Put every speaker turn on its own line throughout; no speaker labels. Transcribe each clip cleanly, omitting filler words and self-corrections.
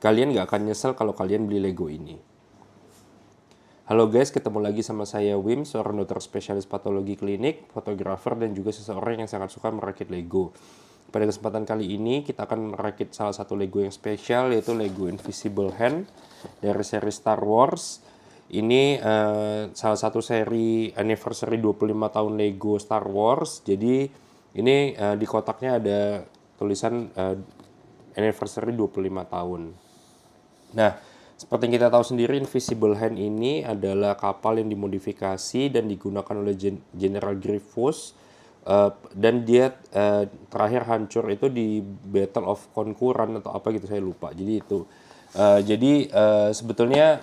kalian nggak akan nyesel kalau kalian beli Lego ini. Halo guys, ketemu lagi sama saya Wim, seorang dokter spesialis patologi klinik, fotografer, dan juga seseorang yang sangat suka merakit Lego. Pada kesempatan kali ini kita akan merakit salah satu Lego yang spesial, yaitu Lego Invisible Hand dari seri Star Wars. Ini salah satu seri anniversary 25 tahun Lego Star Wars. Jadi ini di kotaknya ada tulisan anniversary 25 tahun. Nah, seperti yang kita tahu sendiri, Invisible Hand ini adalah kapal yang dimodifikasi dan digunakan oleh General Grievous, dan dia terakhir hancur itu di Battle of Conqueror atau apa gitu, saya lupa. Jadi itu sebetulnya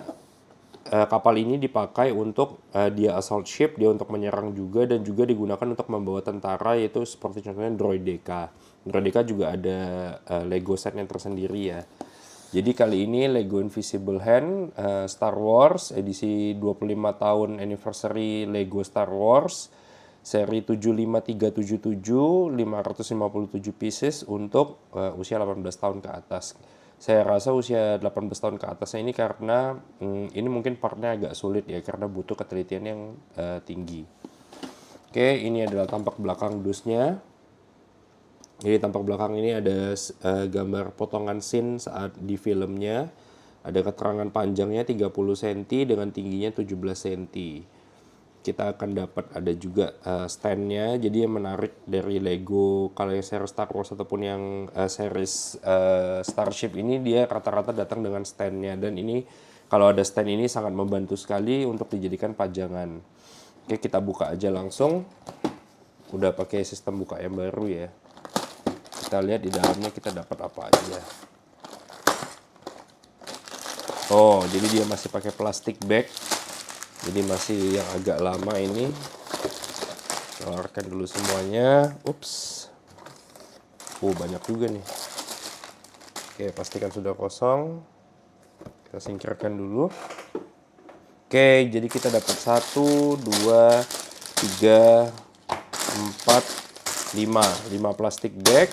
kapal ini dipakai untuk dia assault ship, dia untuk menyerang juga, dan juga digunakan untuk membawa tentara, yaitu seperti contohnya Droideka. Droideka juga ada Lego set yang tersendiri ya. Jadi kali ini Lego Invisible Hand Star Wars edisi 25 tahun anniversary Lego Star Wars seri 75377 557 pieces untuk usia 18 tahun ke atas. Saya rasa usia 18 tahun ke atasnya ini karena ini mungkin partnya agak sulit ya, karena butuh ketelitian yang tinggi. Oke, ini adalah tampak belakang dusnya. Jadi tampak belakang ini ada gambar potongan scene saat di filmnya. Ada keterangan panjangnya 30 cm dengan tingginya 17 cm. Kita akan dapat ada juga standnya. Jadi yang menarik dari Lego, kalau yang series Star Wars ataupun yang series Starship ini, dia rata-rata datang dengan standnya. Dan ini kalau ada stand ini sangat membantu sekali untuk dijadikan pajangan. Oke, kita buka aja langsung. Udah pakai sistem buka yang baru ya. Kita lihat di dalamnya kita dapat apa aja. Oh, jadi dia masih pakai plastik bag. Jadi masih yang agak lama ini. Keluarkan dulu semuanya. Ups. Banyak juga nih. Oke, pastikan sudah kosong. Kita singkirkan dulu. Oke, jadi kita dapat 1, 2, 3, 4, 5 plastik bag.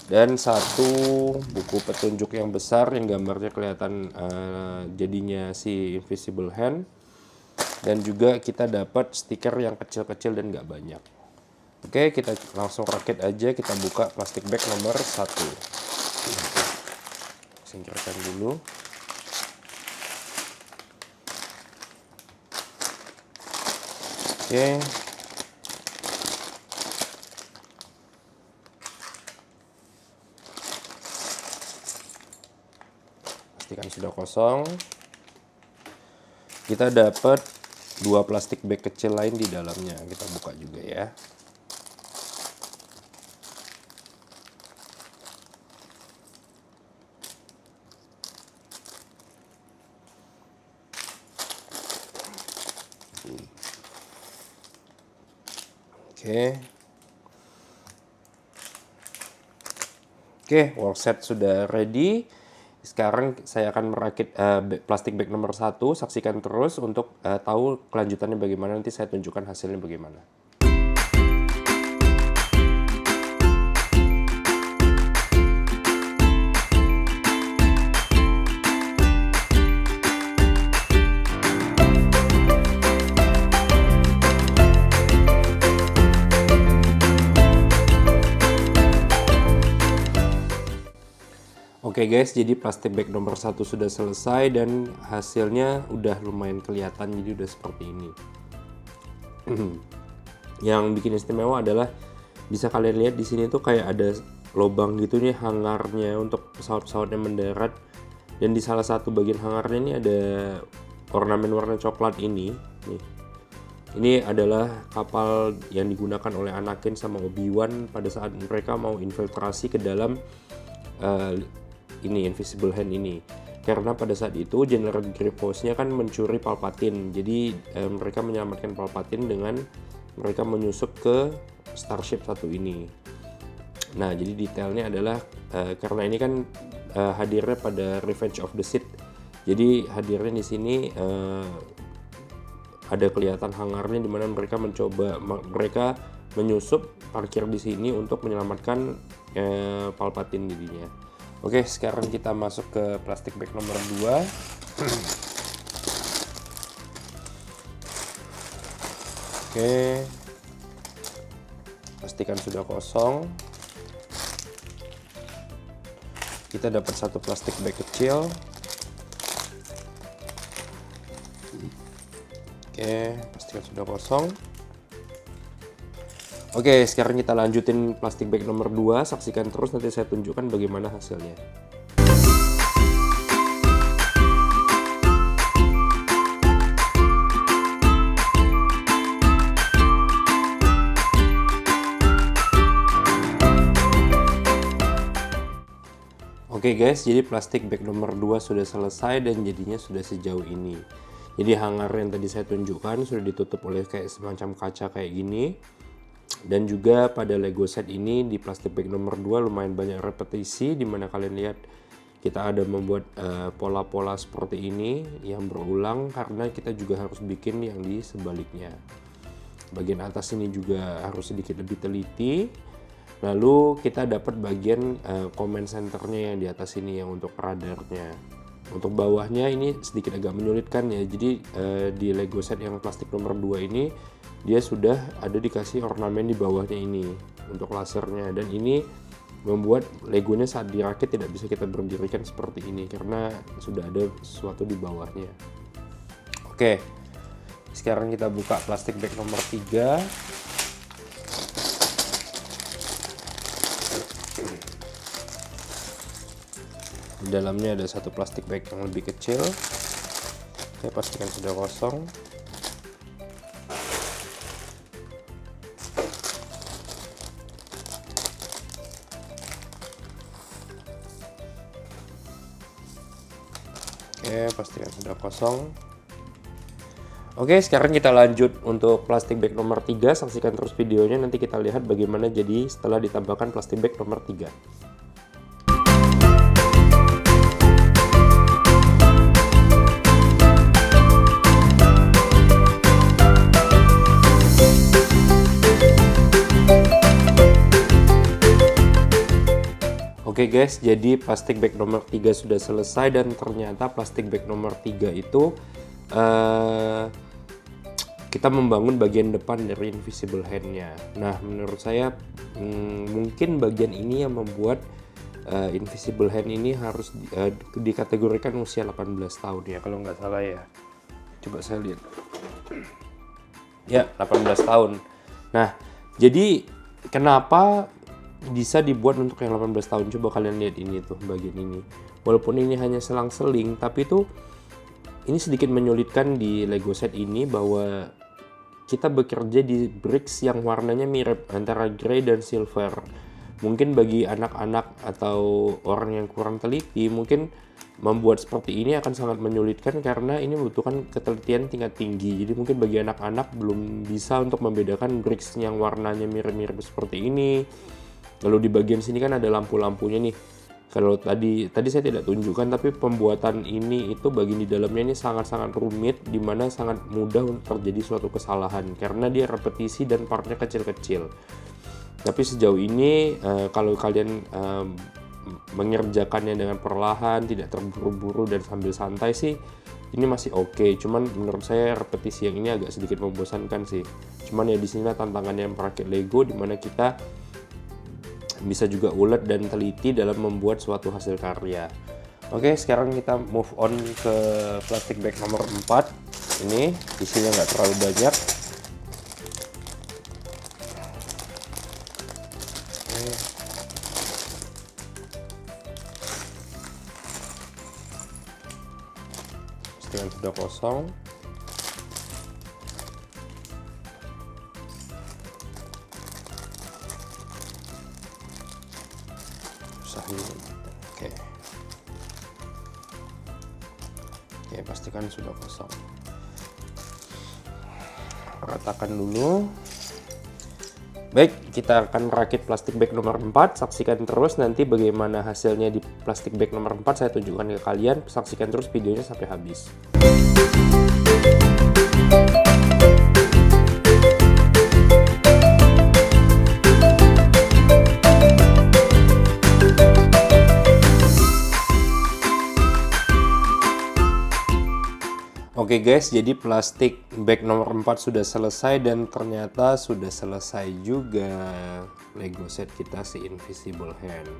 Dan 1 buku petunjuk yang besar yang gambarnya kelihatan jadinya si Invisible Hand. Dan juga kita dapat stiker yang kecil-kecil dan nggak banyak. Oke, kita langsung rakit aja. Kita buka plastik bag nomor 1. Singkirkan dulu. Oke. Pastikan sudah kosong. Kita dapat 2 plastik bag kecil lain di dalamnya. Kita buka juga ya. Oke, workset sudah ready. Sekarang saya akan merakit plastik bag nomor 1. Saksikan terus untuk tahu kelanjutannya bagaimana. Nanti saya tunjukkan hasilnya bagaimana. Oke guys, jadi plastik bag nomor 1 sudah selesai dan hasilnya udah lumayan kelihatan, jadi udah seperti ini. Yang bikin istimewa adalah bisa kalian lihat di sini tuh kayak ada lubang gitu nih, hangarnya untuk pesawat-pesawat yang mendarat. Dan di salah satu bagian hangarnya ini ada ornamen warna coklat ini. Nih. Ini adalah kapal yang digunakan oleh Anakin sama Obi-Wan pada saat mereka mau infiltrasi ke dalam ini Invisible Hand ini, karena pada saat itu General Grievous-nya kan mencuri Palpatine. Jadi mereka menyelamatkan Palpatine dengan mereka menyusup ke Starship 1 ini. Nah, jadi detailnya adalah karena ini kan hadirnya pada Revenge of the Sith. Jadi hadirnya di sini ada kelihatan hangarnya di mana mereka menyusup parkir di sini untuk menyelamatkan Palpatine jadinya. Oke, sekarang kita masuk ke plastik bag nomor 2. Oke, pastikan sudah kosong. Kita dapat satu plastik bag kecil. Oke, pastikan sudah kosong. Oke, sekarang kita lanjutin plastik bag nomor 2. Saksikan terus, nanti saya tunjukkan bagaimana hasilnya. Oke guys, jadi plastik bag nomor 2 sudah selesai dan jadinya sudah sejauh ini. Jadi hanger yang tadi saya tunjukkan sudah ditutup oleh kayak semacam kaca kayak gini. Dan juga pada Lego set ini di plastik bag nomor 2 lumayan banyak repetisi, dimana kalian lihat kita ada membuat pola-pola seperti ini yang berulang karena kita juga harus bikin yang di sebaliknya. Bagian atas ini juga harus sedikit lebih teliti. Lalu kita dapat bagian command centernya yang di atas ini yang untuk radarnya. Untuk bawahnya ini sedikit agak menyulitkan ya. Jadi di Lego set yang plastik nomor 2 ini dia sudah ada dikasih ornamen di bawahnya ini untuk lasernya, dan ini membuat Legonya saat dirakit tidak bisa kita berdirikan seperti ini karena sudah ada sesuatu di bawahnya. Oke, sekarang kita buka plastik bag nomor 3. Di dalamnya ada satu plastik bag yang lebih kecil. Saya pastikan sudah kosong. Oke, pastikan sudah kosong. Oke, sekarang kita lanjut untuk plastik bag nomor 3. Saksikan terus videonya, nanti kita lihat bagaimana jadi setelah ditambahkan plastik bag nomor 3. Oke guys, jadi plastik bag nomor 3 sudah selesai dan ternyata plastik bag nomor 3 itu kita membangun bagian depan dari invisible hand-nya. Nah, menurut saya mungkin bagian ini yang membuat invisible hand ini harus dikategorikan usia 18 tahun ya, kalau nggak salah ya. Coba saya lihat. Ya, 18 tahun. Nah, jadi kenapa bisa dibuat untuk yang 18 tahun? Coba kalian lihat ini tuh, bagian ini. Walaupun ini hanya selang-seling, tapi tuh ini sedikit menyulitkan di Lego set ini bahwa kita bekerja di bricks yang warnanya mirip antara grey dan silver. Mungkin bagi anak-anak atau orang yang kurang teliti, mungkin membuat seperti ini akan sangat menyulitkan karena ini membutuhkan ketelitian tingkat tinggi. Jadi mungkin bagi anak-anak belum bisa untuk membedakan bricks yang warnanya mirip-mirip seperti ini. Lalu di bagian sini kan ada lampu-lampunya nih. Kalau tadi saya tidak tunjukkan, tapi pembuatan ini itu bagian di dalamnya ini sangat-sangat rumit, dimana sangat mudah untuk terjadi suatu kesalahan karena dia repetisi dan partnya kecil-kecil. Tapi sejauh ini kalau kalian mengerjakannya dengan perlahan, tidak terburu-buru dan sambil santai sih, ini masih oke. Cuman menurut saya repetisi yang ini agak sedikit membosankan sih. Cuman ya di sini tantangannya yang merakit Lego, dimana kita bisa juga ulet dan teliti dalam membuat suatu hasil karya. Oke, sekarang kita move on ke plastik bag nomor 4. Ini isinya nggak terlalu banyak. Pastikan sudah kosong. Oke, pastikan sudah kosong. Ratakan dulu. Baik, kita akan merakit plastik bag nomor 4. Saksikan terus nanti bagaimana hasilnya di plastik bag nomor 4. Saya tunjukkan ke kalian. Saksikan terus videonya sampai habis. Oke guys, jadi plastik bag nomor 4 sudah selesai dan ternyata sudah selesai juga Lego set kita si Invisible Hand.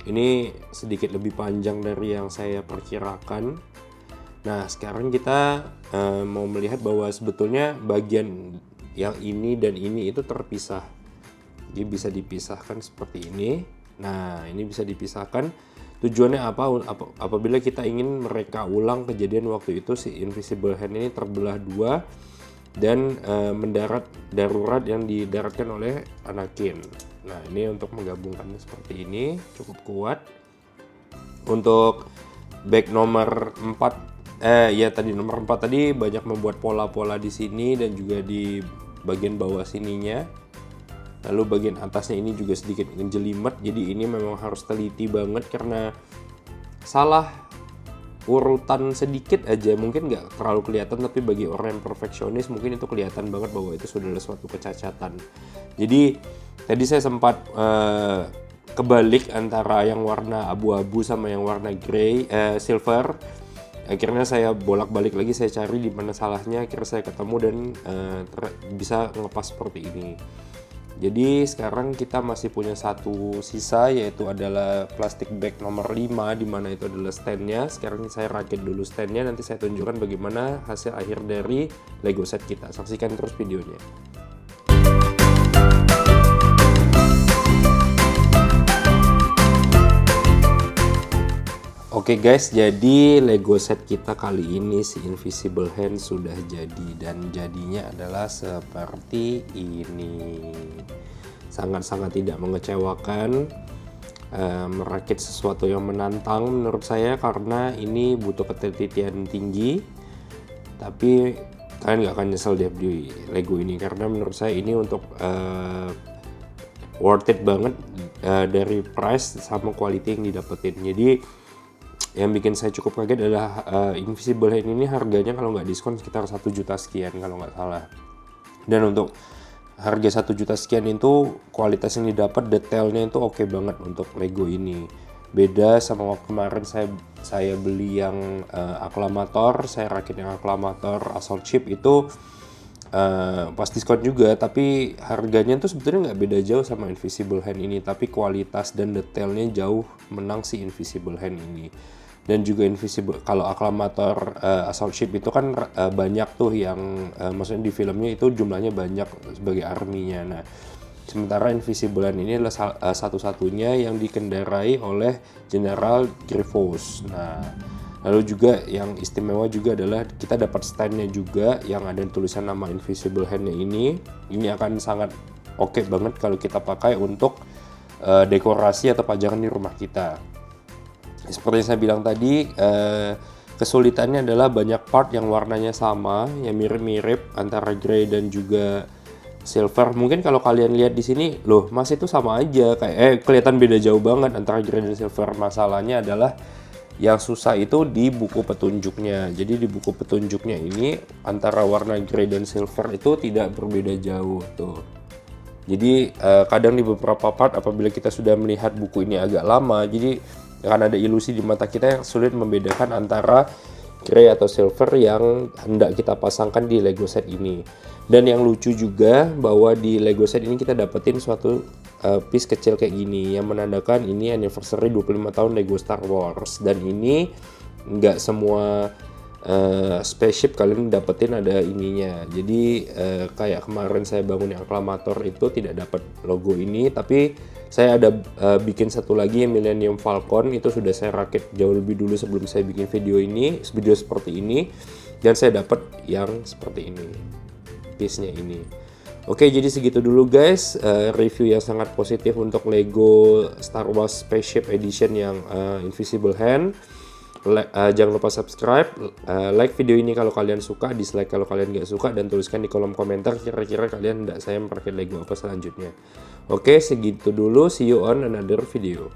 Ini sedikit lebih panjang dari yang saya perkirakan. Nah, sekarang kita mau melihat bahwa sebetulnya bagian yang ini dan ini itu terpisah. Jadi bisa dipisahkan seperti ini. Nah, ini bisa dipisahkan. Tujuannya apa? Apabila kita ingin mereka ulang kejadian waktu itu si Invisible Hand ini terbelah dua dan mendarat darurat yang didaratkan oleh Anakin. Nah, ini untuk menggabungkannya seperti ini cukup kuat. Untuk bag nomor 4 ya tadi nomor 4 tadi banyak membuat pola-pola di sini dan juga di bagian bawah sininya. Lalu bagian atasnya ini juga sedikit ngejelimet, jadi ini memang harus teliti banget karena salah urutan sedikit aja mungkin nggak terlalu kelihatan, tapi bagi orang yang perfeksionis mungkin itu kelihatan banget bahwa itu sudah ada suatu kecacatan. Jadi tadi saya sempat kebalik antara yang warna abu-abu sama yang warna silver. Akhirnya saya bolak-balik lagi, saya cari di mana salahnya, akhirnya saya ketemu dan bisa ngepas seperti ini. Jadi sekarang kita masih punya satu sisa, yaitu adalah plastik bag nomor 5 di mana itu adalah standnya. Sekarang saya rakit dulu standnya, nanti saya tunjukkan bagaimana hasil akhir dari Lego set kita. Saksikan terus videonya. Oke guys, jadi Lego set kita kali ini si Invisible Hand sudah jadi dan jadinya adalah seperti ini. Sangat-sangat tidak mengecewakan, merakit sesuatu yang menantang menurut saya karena ini butuh ketelitian tinggi. Tapi kalian gak akan nyesel deh di Lego ini karena menurut saya ini untuk worth it banget dari price sama quality yang didapetin. Jadi yang bikin saya cukup kaget adalah Invisible Hand ini harganya kalau nggak diskon sekitar 1 juta sekian kalau nggak salah. Dan untuk harga 1 juta sekian itu kualitas yang didapat, detailnya itu oke banget untuk Lego ini. Beda sama waktu kemarin saya beli yang Acclamator, saya rakit yang Acclamator Assault Ship itu pas diskon juga, tapi harganya tuh sebetulnya nggak beda jauh sama Invisible Hand ini, tapi kualitas dan detailnya jauh menang si Invisible Hand ini. Dan juga Invisible, kalau Acclamator Assault Ship itu kan banyak tuh yang maksudnya di filmnya itu jumlahnya banyak sebagai arminya. Nah, sementara Invisible Hand ini adalah satu-satunya yang dikendarai oleh General Grievous. Nah, lalu juga yang istimewa juga adalah kita dapat standnya juga yang ada tulisan nama Invisible Hand-nya ini. Ini akan sangat oke banget kalau kita pakai untuk dekorasi atau pajangan di rumah kita. Seperti yang saya bilang tadi, kesulitannya adalah banyak part yang warnanya sama, yang mirip-mirip antara grey dan juga silver. Mungkin kalau kalian lihat di sini, loh, Mas itu sama aja, kayak kelihatan beda jauh banget antara grey dan silver. Masalahnya adalah yang susah itu di buku petunjuknya. Jadi di buku petunjuknya ini antara warna grey dan silver itu tidak berbeda jauh tuh. Jadi kadang di beberapa part apabila kita sudah melihat buku ini agak lama, jadi akan ada ilusi di mata kita yang sulit membedakan antara grey atau silver yang hendak kita pasangkan di Lego set ini. Dan yang lucu juga bahwa di Lego set ini kita dapetin suatu piece kecil kayak gini yang menandakan ini anniversary 25 tahun Lego Star Wars. Dan ini nggak semua spaceship kalian dapetin ada ininya. Jadi kayak kemarin saya bangun yang Acclamator itu tidak dapat logo ini, tapi saya ada bikin satu lagi yang Millennium Falcon, itu sudah saya rakit jauh lebih dulu sebelum saya bikin video seperti ini, dan saya dapat yang seperti ini, piece-nya ini. Oke, jadi segitu dulu guys, review yang sangat positif untuk Lego Star Wars Spaceship Edition yang Invisible Hand. Jangan lupa subscribe, like video ini kalau kalian suka, dislike kalau kalian nggak suka, dan tuliskan di kolom komentar kira-kira kalian saya merakit Lego apa selanjutnya. Oke, segitu dulu, see you on another video.